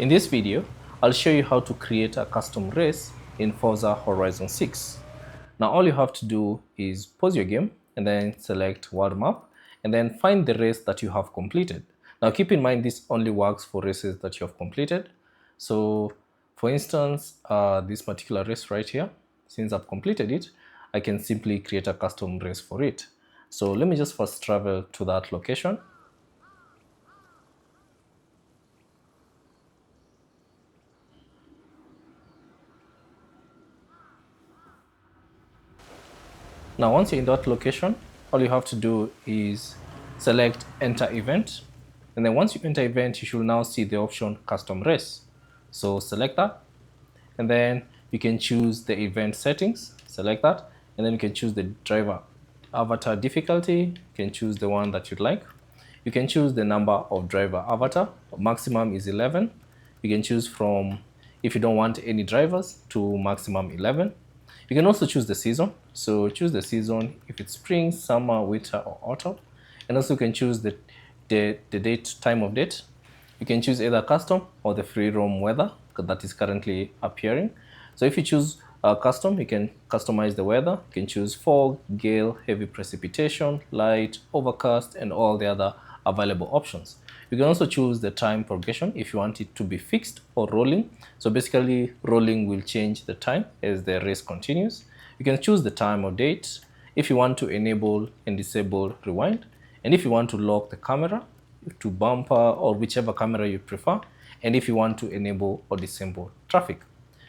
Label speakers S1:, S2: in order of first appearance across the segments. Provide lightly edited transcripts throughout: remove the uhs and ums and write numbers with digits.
S1: In this video, I'll show you how to create a custom race in Forza Horizon 6. Now all you have to do is pause your game and then select world map and then find the race that you have completed. Now keep in mind this only works for races that you have completed. So for instance, this particular race right here, since I've completed it, I can simply create a custom race for it. So let me just first travel to that location. Now once you're in that location, all you have to do is select enter event, and then once you enter event, you should now see the option custom race. So select that, and then you can choose the event settings, select that, and then you can choose the driver avatar difficulty. You can choose the one that you'd like. You can choose the number of driver avatar, maximum is 11. You can choose from, if you don't want any drivers, to maximum 11. You can also choose the season. So choose the season if it's spring, summer, winter, or autumn. And also you can choose the date, time of date. You can choose either custom or the free roam weather that is currently appearing. So if you choose custom, you can customize the weather. You can choose fog, gale, heavy precipitation, light, overcast, and all the other available options. You can also choose the time progression if you want it to be fixed or rolling. So basically rolling will change the time as the race continues. You can choose the time or date if you want to enable and disable rewind, and if you want to lock the camera to bumper or whichever camera you prefer, and if you want to enable or disable traffic.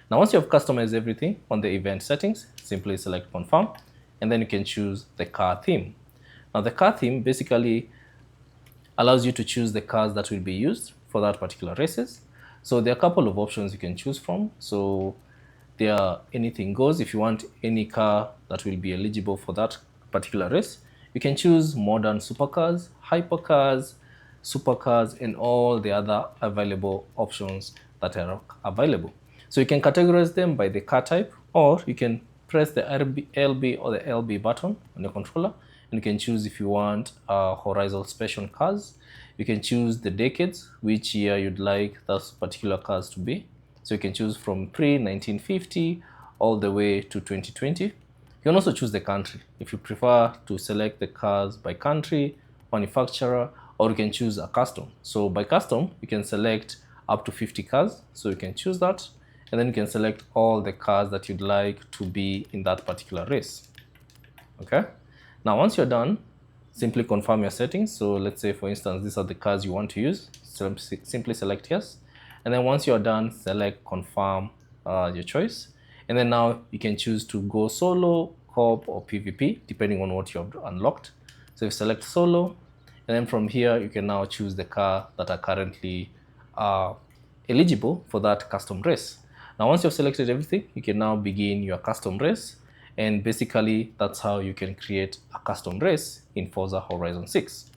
S1: Now once you have customized everything on the event settings, simply select confirm, and then you can choose the car theme. Now the car theme basically allows you to choose the cars that will be used for that particular races. So there are a couple of options you can choose from. So there are anything goes. If you want any car that will be eligible for that particular race, you can choose modern supercars, hypercars, supercars, and all the other available options that are available. So you can categorize them by the car type, or you can press the LB or the LB button on the controller, and you can choose if you want Horizon Special cars. You can choose the decades, which year you'd like those particular cars to be. So you can choose from pre-1950 all the way to 2020. You can also choose the country if you prefer to select the cars by country, manufacturer, or you can choose a custom. So by custom, you can select up to 50 cars. So you can choose that, and then you can select all the cars that you'd like to be in that particular race. Okay. Now, once you're done, simply confirm your settings. So let's say, for instance, these are the cars you want to use. So simply select yes. And then once you're done, select confirm your choice. And then now you can choose to go solo, co-op, or PvP, depending on what you have unlocked. So you select solo, and then from here, you can now choose the car that are currently eligible for that custom race. Now, once you've selected everything, you can now begin your custom race. And basically, that's how you can create a custom race in Forza Horizon 6.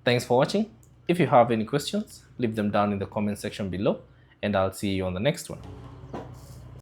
S1: Thanks for watching. If you have any questions, leave them down in the comment section below, and I'll see you on the next one.